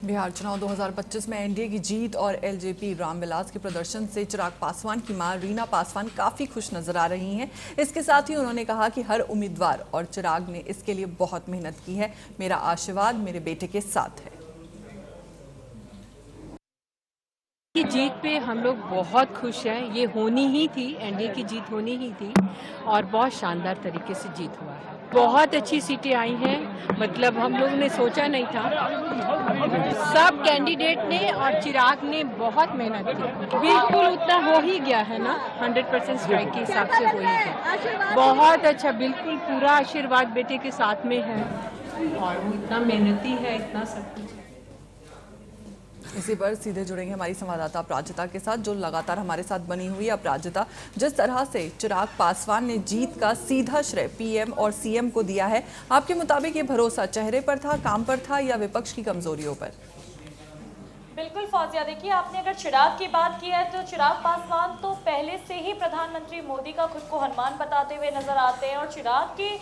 बिहार चुनाव 2025 में एनडीए की जीत और एलजेपी रामविलास के प्रदर्शन से चिराग पासवान की मां रीना पासवान काफी खुश नजर आ रही हैं। इसके साथ ही उन्होंने कहा कि हर उम्मीदवार और चिराग ने इसके लिए बहुत मेहनत की है। मेरा आशीर्वाद मेरे बेटे के साथ है। की जीत पे हम लोग बहुत खुश हैं। ये होनी ही थी, एनडीए की जीत होनी ही थी और बहुत शानदार तरीके से जीत हुआ है। बहुत अच्छी सीटें आई हैं, मतलब हम लोग ने सोचा नहीं था। सब कैंडिडेट ने और चिराग ने बहुत मेहनत की, बिल्कुल उतना हो ही गया है ना, 100% स्ट्राइक के हिसाब से हो ही गया। बहुत अच्छा, बिल्कुल पूरा आशीर्वाद बेटे के साथ में है और वो इतना मेहनती है, इतना सब कुछ। इसी पर सीधे जुड़ेंगे हमारी संवाददाता अपराजिता के साथ, जो लगातार हमारे साथ बनी हुई है। अपराजिता, जिस तरह से चिराग पासवान ने जीत का सीधा श्रेय पीएम और सीएम को दिया है, आपके मुताबिक ये भरोसा चेहरे पर था, काम पर था या विपक्ष की कमजोरियों पर? बिल्कुल फौजिया, देखिए आपने अगर चिराग की बात की है तो चिराग पासवान तो पहले से ही प्रधानमंत्री मोदी का खुद को हनुमान बताते हुए नजर आते हैं और चिराग की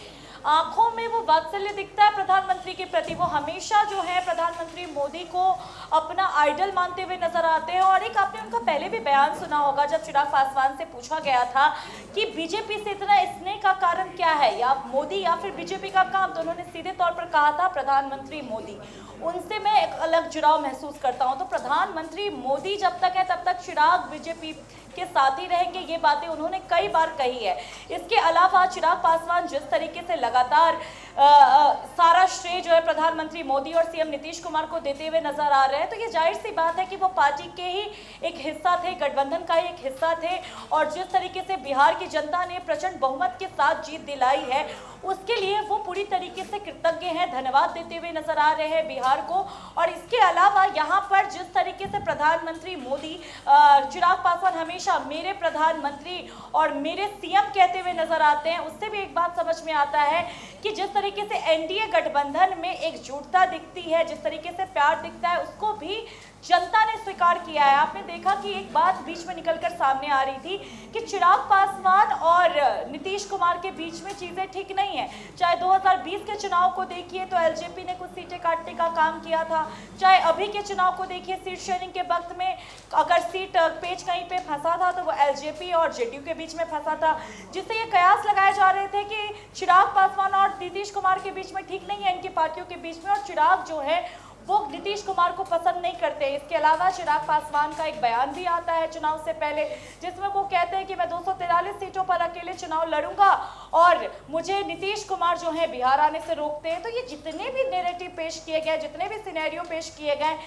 आंखों में वो वात्सल्य दिखता है प्रधानमंत्री के प्रति। वो हमेशा जो है प्रधानमंत्री मोदी को अपना आइडल मानते हुए नजर आते हैं। और एक आपने उनका पहले भी बयान सुना होगा, जब चिराग पासवान से पूछा गया था कि बीजेपी से इतना स्नेह का कारण क्या है, या मोदी या फिर बीजेपी का काम, तो उन्होंने सीधे तौर पर कहा था प्रधानमंत्री मोदी, उनसे मैं एक अलग जुड़ाव महसूस करता हूं। तो प्रधानमंत्री मोदी जब तक है तब तक चिराग बीजेपी के साथ ही रहेंगे, ये बातें उन्होंने कई बार कही है। इसके अलावा चिराग पासवान जिस तरीके से लगातार सारा श्रेय जो है प्रधानमंत्री मोदी और सीएम नीतीश कुमार को देते हुए नजर आ रहे हैं, तो ये जाहिर सी बात है कि वो पार्टी के ही एक हिस्सा थे, गठबंधन का ही एक हिस्सा थे। और जिस तरीके से बिहार की जनता ने प्रचंड बहुमत के साथ जीत दिलाई है, उसके लिए वो पूरी तरीके से कृतज्ञ हैं, धन्यवाद देते हुए नजर आ रहे हैं बिहार को। और इसके अलावा यहाँ पर जिस तरीके से प्रधानमंत्री मोदी चिराग पासवान हमेशा मेरे प्रधानमंत्री और मेरे सीएम कहते हुए नजर आते हैं, उससे भी एक बात समझ में आता है कि जिस तरीके से एनडीए गठबंधन में एकजुटता दिखती है, जिस तरीके से प्यार दिखता है, उसको भी जनता ने स्वीकार किया है। आपने देखा कि एक बात बीच में निकलकर सामने आ रही थी कि चिराग पासवान और नीतीश कुमार के बीच में चीजें ठीक नहीं है। चाहे 2020 के चुनाव को देखिए तो एलजेपी ने कुछ सीटें काटने का काम किया था, चाहे अभी के चुनाव को देखिए सीट शेयरिंग के वक्त में अगर सीट पेच कहीं पे फंसा था तो वो एलजेपी और जेडीयू के बीच में फंसा था, जिससे ये कयास लगाए जा रहे थे कि चिराग पासवान और नीतीश कुमार के बीच में ठीक नहीं है, इनकी पार्टियों के बीच में, और चिराग जो है वो नीतीश कुमार को पसंद नहीं करते। इसके अलावा चिराग पासवान का एक बयान भी आता है चुनाव से पहले, जिसमें वो कहते हैं कि मैं 243 सीटों पर अकेले चुनाव लड़ूंगा और मुझे नीतीश कुमार जो है बिहार आने से रोकते हैं। तो ये जितने भी नैरेटिव पेश किए गए, जितने भी सिनेरियो पेश किए गए,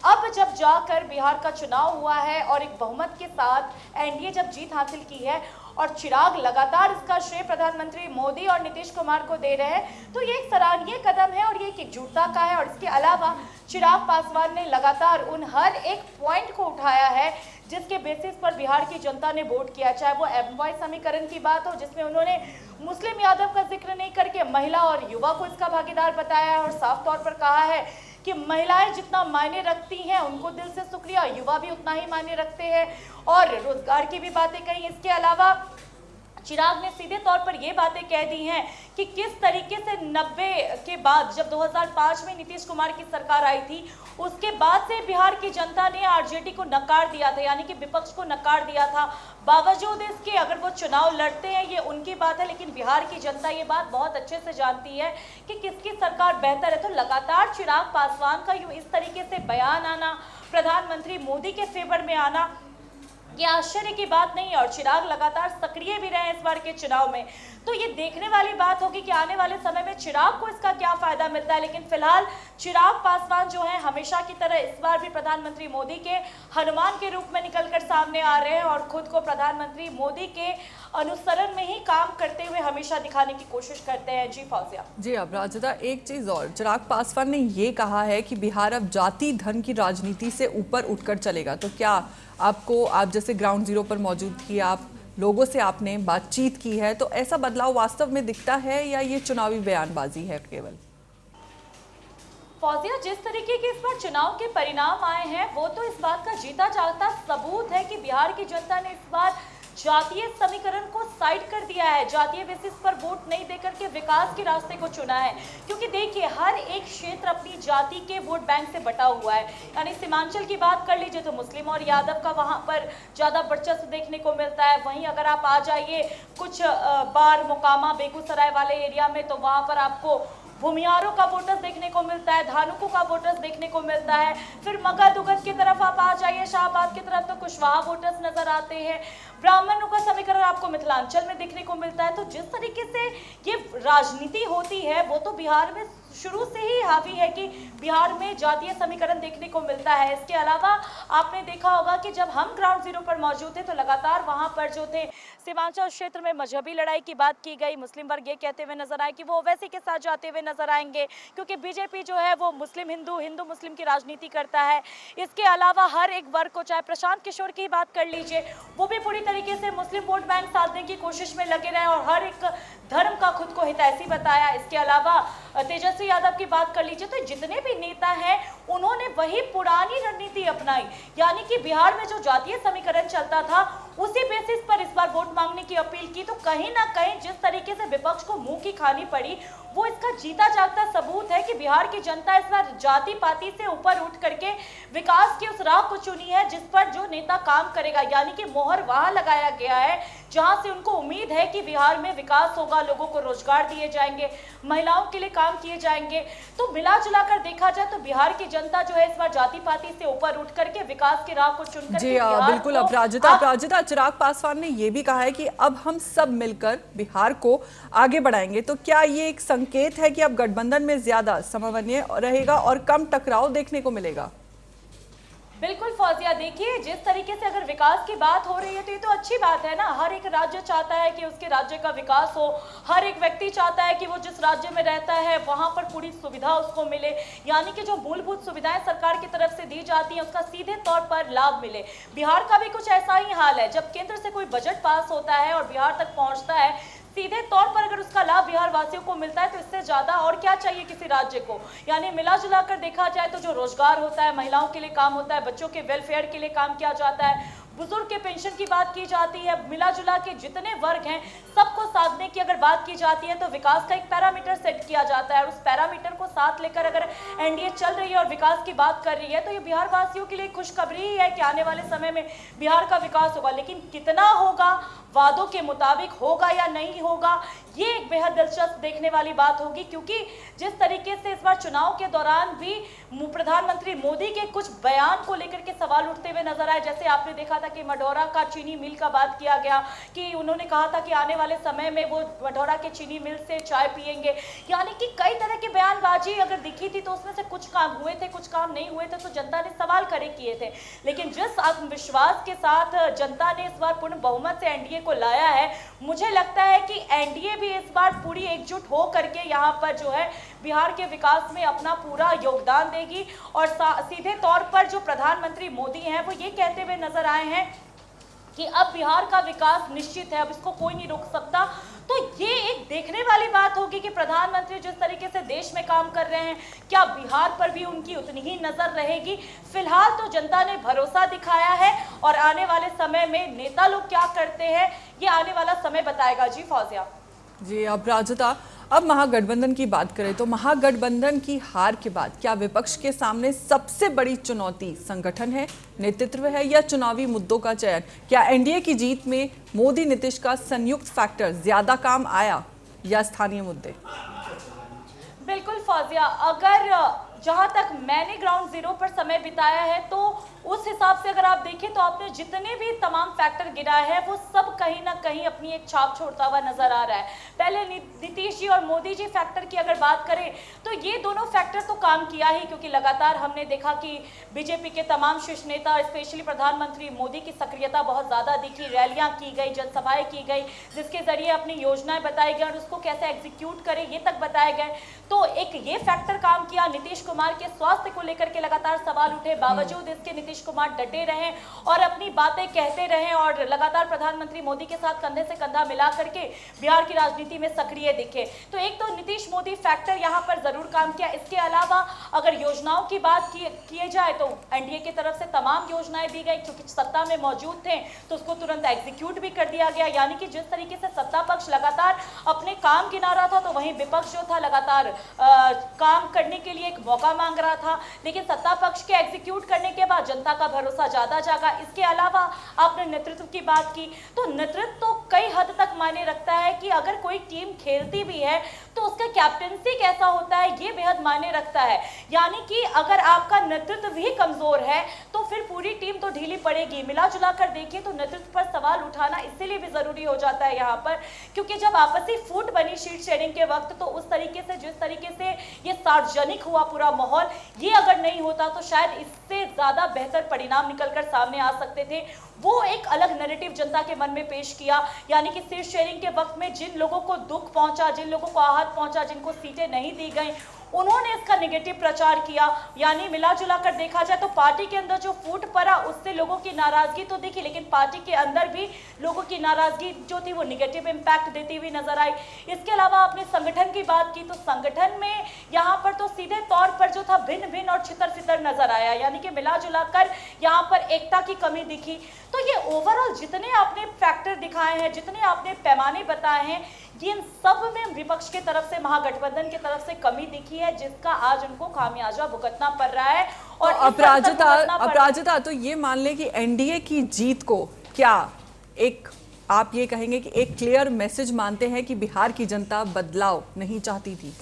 अब जब जाकर बिहार का चुनाव हुआ है और एक बहुमत के साथ एनडीए जब जीत हासिल की है और चिराग लगातार इसका श्रेय प्रधानमंत्री मोदी और नीतीश कुमार को दे रहे हैं, तो ये एक सराहनीय कदम है और ये एक एकजुटता का है। और इसके अलावा चिराग पासवान ने लगातार उन हर एक पॉइंट को उठाया है जिसके बेसिस पर बिहार की जनता ने वोट किया, चाहे वो एमवाई समीकरण की बात हो जिसमें उन्होंने मुस्लिम यादव का जिक्र नहीं करके महिला और युवा को इसका भागीदार बताया है और साफ तौर पर कहा है कि महिलाएं जितना मायने रखती हैं उनको दिल से शुक्रिया, युवा भी उतना ही मायने रखते हैं, और रोजगार की भी बातें कही। इसके अलावा चिराग ने सीधे तौर पर ये बातें कह दी हैं कि किस तरीके से 90 के बाद जब 2005 में नीतीश कुमार की सरकार आई थी, उसके बाद से बिहार की जनता ने आरजेडी को नकार दिया था, यानी कि विपक्ष को नकार दिया था। बावजूद इसके अगर वो चुनाव लड़ते हैं ये उनकी बात है, लेकिन बिहार की जनता ये बात बहुत अच्छे से जानती है कि किसकी सरकार बेहतर है। तो लगातार चिराग पासवान का यूं इस तरीके से बयान आना, प्रधानमंत्री मोदी के फेवर में आना, ये आश्चर्य की बात नहीं है। और चिराग लगातार सक्रिय भी रहे इस बार के चुनाव में, तो ये देखने वाली बात होगी कि आने वाले समय में चिराग को इसका क्या फायदा मिलता है। लेकिन फिलहाल चिराग पासवान जो है हमेशा की तरह इस बार भी प्रधानमंत्री मोदी के हनुमान के रूप में निकलकर सामने आ रहे हैं और खुद को प्रधानमंत्री मोदी के अनुसरण में ही काम करते हुए हमेशा दिखाने की कोशिश करते हैं। जी फौजिया। जी अपराजिता, एक चीज और, चिराग पासवान ने ये कहा है कि बिहार अब जाति धन की राजनीति से ऊपर उठकर चलेगा, तो क्या आपको, आप जैसे ग्राउंड जीरो पर मौजूद थी, आप लोगों से आपने बातचीत की है, तो ऐसा बदलाव वास्तव में दिखता है या ये चुनावी बयानबाजी है केवल? फौजिया, जिस तरीके के इस बार चुनाव के परिणाम आए हैं वो तो इस बात का जीता जागता सबूत है कि बिहार की जनता ने इस बार जातीय समीकरण को साइड कर दिया है, जातीय बेसिस पर वोट नहीं देकर के विकास के रास्ते को चुना है। क्योंकि देखिए हर एक क्षेत्र अपनी जाति के वोट बैंक से बटा हुआ है। यानी सीमांचल की बात कर लीजिए तो मुस्लिम और यादव का वहां पर ज्यादा वर्चस्व देखने को मिलता है। वहीं अगर आप आ जाइए कुछ बार मोकामा बेगूसराय वाले एरिया में तो वहां पर आपको भूमियारों का वोटर्स देखने को मिलता है, धानुकों का वोटर्स देखने को मिलता है। फिर मगध की तरफ आप आ जाइए शाहबाद की तरफ तो कुशवाहा वोटर्स नजर आते हैं। ब्राह्मणों का समीकरण आपको मिथिलांचल में देखने को मिलता है। तो जिस तरीके से ये राजनीति होती है वो तो बिहार में शुरू से ही हावी है कि बिहार में जातीय समीकरण देखने को मिलता है। इसके अलावा आपने देखा होगा कि जब हम ग्राउंड जीरो पर मौजूद थे तो लगातार वहां पर जो थे सीमांचल क्षेत्र में मजहबी लड़ाई की बात की गई। मुस्लिम वर्ग ये कहते हुए नजर आए कि वो ओवैसी के साथ जाते हुए नजर आएंगे क्योंकि बीजेपी जो है वो मुस्लिम हिंदू हिंदू मुस्लिम की राजनीति करता है। इसके अलावा हर एक वर्ग को, चाहे प्रशांत किशोर की बात कर लीजिए, वो भी पूरी तरीके से मुस्लिम वोट बैंक साधने की कोशिश में लगे रहे और हर एक धर्म का खुद को हितैषी बताया। इसके अलावा तेजस्वी यादव की बात कर लीजिए तो जितने भी नेता हैं उन्होंने वही पुरानी रणनीति अपनाई, यानी कि बिहार में जो जातीय समीकरण चलता था उसी बेसिस पर इस बार वोट मांगने की अपील की। तो कहीं ना कहीं जिस तरीके से विपक्ष को मुंह की खानी पड़ी वो इसका जीता जागता सबूत है कि बिहार की जनता इस बार जाति पाति से ऊपर उठ करके विकास की उस राह को चुनी है जिस पर जो नेता काम करेगा, यानी कि मोहर वहां लगाया गया है जहां से उनको उम्मीद है कि बिहार में विकास होगा, लोगों को रोजगार दिए जाएंगे, महिलाओं के लिए काम किए जाएंगे। तो मिला जुला कर देखा जाए तो बिहार की जनता जो है इस बार जाति पाति से ऊपर उठ करके विकास की राह को चुनकर जी बिल्कुल। अपराजिता चिराग पासवान ने यह भी कहा है कि अब हम सब मिलकर बिहार को आगे बढ़ाएंगे। तो क्या ये एक संकेत है कि अब गठबंधन में ज्यादा समन्वय रहेगा और कम टकराव देखने को मिलेगा? बिल्कुल फौजिया, देखिए जिस तरीके से अगर विकास की बात हो रही है तो ये तो अच्छी बात है ना। हर एक राज्य चाहता है कि उसके राज्य का विकास हो, हर एक व्यक्ति चाहता है कि वो जिस राज्य में रहता है वहां पर पूरी सुविधा उसको मिले, यानी कि जो मूलभूत सुविधाएं सरकार की तरफ से दी जाती हैं उसका सीधे तौर पर लाभ मिले। बिहार का भी कुछ ऐसा ही हाल है। जब केंद्र से कोई बजट पास होता है और बिहार तक पहुंचता है सीधे तौर पर अगर उसका लाभ बिहार वासियों को मिलता है तो इससे ज्यादा और क्या चाहिए किसी राज्य को। यानी मिला जुला कर देखा जाए तो जो रोजगार होता है, महिलाओं के लिए काम होता है, बच्चों के वेलफेयर के लिए काम किया जाता है, बुजुर्ग के पेंशन की बात की जाती है, मिला जुला के जितने वर्ग हैं सबको साधने की अगर बात की जाती है तो विकास का एक पैरामीटर सेट किया जाता है। उस पैरामीटर को साथ लेकर अगर एनडीए चल रही है और विकास की बात कर रही है तो ये बिहार वासियों के लिए खुशखबरी ही है कि आने वाले समय में बिहार का विकास होगा। लेकिन कितना होगा, वादों के मुताबिक होगा या नहीं होगा, ये एक बेहद दिलचस्प देखने वाली बात होगी। क्योंकि जिस तरीके से इस बार चुनाव के दौरान भी प्रधानमंत्री मोदी के कुछ बयान को लेकर के सवाल उठते हुए नजर आए। जैसे आपने देखा था कि मढौरा का चीनी मिल का बात किया गया कि उन्होंने कहा था कि आने वाले समय में वो मढौरा के चीनी मिल से चाय पिएंगे। यानी कि कई तरह की बयानबाजी अगर दिखी थी तो उसमें से कुछ काम हुए थे, कुछ काम नहीं हुए थे, तो जनता ने सवाल खड़े किए थे। लेकिन जिस आत्मविश्वास के साथ जनता ने इस बार पूर्ण बहुमत से एनडीए को लाया है, मुझे लगता है कि एनडीए भी इस बार पूरी एकजुट हो करके यहाँ पर जो है बिहार के विकास में अपना पूरा योगदान देगी। और सीधे तौर पर जो प्रधानमंत्री मोदी हैं वो ये कहते हुए नजर आए हैं कि अब बिहार का विकास निश्चित है, अब इसको कोई नहीं रोक सकता। तो ये एक देखने वाली बात होगी कि प्रधानमंत्री जिस तरीके से देश में काम कर रहे हैं क्या बिहार पर भी उनकी उतनी ही नजर रहेगी। फिलहाल तो जनता ने भरोसा दिखाया है और आने वाले समय में नेता लोग क्या करते हैं ये आने वाला समय बताएगा। जी फौजिया। जी अपराजिता, अब महागठबंधन की बात करें तो महागठबंधन की हार के बाद क्या विपक्ष के सामने सबसे बड़ी चुनौती संगठन है, नेतृत्व है या चुनावी मुद्दों का चयन? क्या एनडीए की जीत में मोदी नीतीश का संयुक्त फैक्टर ज्यादा काम आया या स्थानीय मुद्दे? बिल्कुल फौजिया, अगर जहां तक मैंने ग्राउंड जीरो पर समय बिताया है तो उस हिसाब से अगर आप देखें तो आपने जितने भी तमाम फैक्टर गिनाए हैं वो सब कहीं ना कहीं अपनी एक छाप छोड़ता हुआ नजर आ रहा है। पहले नीतीश जी और मोदी जी फैक्टर की अगर बात करें तो ये दोनों फैक्टर तो काम किया ही, क्योंकि लगातार हमने देखा कि बीजेपी के तमाम शीर्ष नेता, स्पेशली प्रधानमंत्री मोदी की सक्रियता बहुत ज्यादा दिखी, रैलियां की गई, जनसभाएं की गई, जिसके जरिए अपनी योजनाएं बताई गई और उसको कैसे एग्जीक्यूट करें ये तक बताए गए। तो एक ये फैक्टर काम किया, नीतीश कुमार के स्वास्थ्य को लेकर के लगातार सवाल उठे, बावजूद इसके नीतीश कुमार डटे रहे और अपनी बातें कहते रहे और लगातार प्रधानमंत्री मोदी के साथ कंधे से कंधा मिला करके बिहार की राजनीति में सक्रिय दिखे। तो एक तो नीतीश मोदी फैक्टर यहाँ पर जरूर काम किया। इसके अलावा अगर योजनाओं की बात किए जाए तो एनडीए की तरफ से तमाम योजनाएं दी गई, क्योंकि सत्ता में मौजूद थे तो उसको तुरंत एग्जीक्यूट भी कर दिया गया। यानी कि जिस तरीके से सत्ता पक्ष लगातार अपने काम गिना रहा था, तो वहीं विपक्ष जो था लगातार काम करने के लिए एक मौका मांग रहा था, लेकिन सत्ता पक्ष के एग्जीक्यूट करने के बाद जनता का भरोसा ज्यादा जागा। इसके अलावा आपने नेतृत्व की बात की, तो नेतृत्व तो कई हद तक मायने रखता है कि अगर कोई टीम खेलती भी है तो उसका कैप्टेंसी कैसा होता है, ये बेहद मायने रखता है। यानी कि अगर आपका नेतृत्व भी कमजोर है तो फिर पूरी टीम तो ढीली पड़ेगी। मिला जुला कर देखिए तो नेतृत्व पर सवाल उठाना इसलिए भी जरूरी हो जाता है यहाँ पर, क्योंकि जब आपसी फूट बनी शीट शेयरिंग के वक्त, तो उस तरीके से जिस तरीके से ये सार्वजनिक हुआ पूरा माहौल, ये अगर नहीं होता तो शायद इससे ज्यादा बेहतर परिणाम निकलकर सामने आ सकते थे। वो एक अलग नैरेटिव जनता के मन में पेश किया, यानी कि सीट शेयरिंग के वक्त में जिन लोगों को दुख पहुंचा, जिन लोगों को आहत पहुंचा, जिनको सीटें नहीं दी गई, उन्होंने इसका नेगेटिव प्रचार किया। यानी मिला जुला कर देखा जाए तो पार्टी के अंदर जो फूट पड़ा उससे लोगों की नाराजगी तो दिखी, लेकिन पार्टी के अंदर भी लोगों की नाराजगी जो थी वो नेगेटिव इंपैक्ट देती हुई नजर आई। इसके अलावा आपने संगठन की बात की, तो संगठन में यहाँ पर तो सीधे तौर पर जो था भिन्न भिन्न और छितर छितर नजर आया, यानी कि मिला जुला कर यहाँ पर एकता की कमी दिखी। तो ये ओवरऑल जितने आपने फैक्टर दिखाए हैं, जितने आपने पैमाने बताए हैं, इन सब में विपक्ष के तरफ से, महागठबंधन की तरफ से कमी दिखी है, जिसका आज उनको खामियाजा भुगतना पड़ रहा है। और अपराजिता, तो ये मान ले कि एनडीए की जीत को क्या एक आप ये कहेंगे कि एक क्लियर मैसेज मानते हैं कि बिहार की जनता बदलाव नहीं चाहती थी?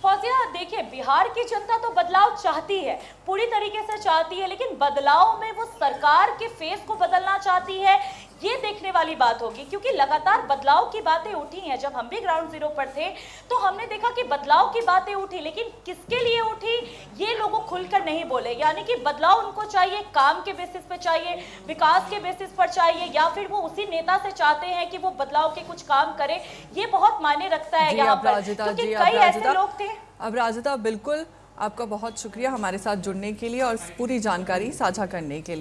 फौजिया, देखिए, बिहार की जनता तो बदलाव चाहती है, पूरी तरीके से चाहती है, लेकिन बदलाव में वो सरकार के फेस को बदलना चाहती है, ये देखने वाली बात होगी। क्योंकि लगातार बदलाव की बातें उठी हैं। जब हम भी ग्राउंड जीरो पर थे तो हमने देखा कि बदलाव की बातें उठी, लेकिन किसके लिए उठी ये लोगों खुलकर नहीं बोले। यानी कि बदलाव उनको चाहिए, काम के बेसिस पर चाहिए, विकास के बेसिस पर चाहिए, या फिर वो उसी नेता से चाहते हैं कि वो बदलाव के कुछ काम करे। ये बहुत मायने रखता है यहाँ पर, क्योंकि कई ऐसे लोग थे। अपराजिता, बिल्कुल आपका बहुत शुक्रिया हमारे साथ जुड़ने के लिए और पूरी जानकारी साझा करने के लिए।